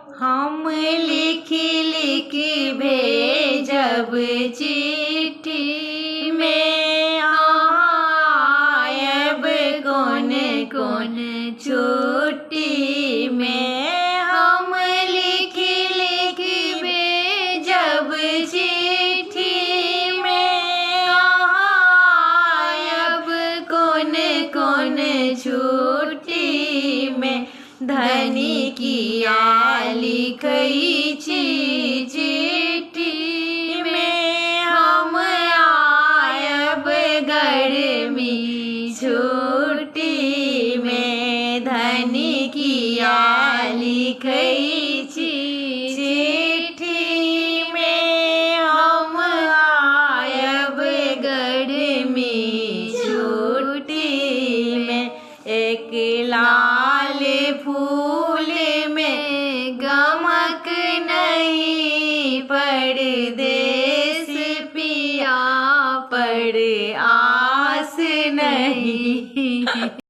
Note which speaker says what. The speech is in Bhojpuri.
Speaker 1: हम लिखी लिखी भेजब चिट्ठी में आयब कौन कौन छुट्टी में। हम लिखी लिखी भेजब चिट्ठी में आयब कौन कौन छुट्टी में। धनी किया लिखई चिट्ठी में हम आयब गर्मी छुट्टी में। धनी किया लिखई चिट्ठी में हम आयब गर्मी छुट्टी में। एक लाल फूल में गमक नहीं परदेस पिया पर आस नहीं।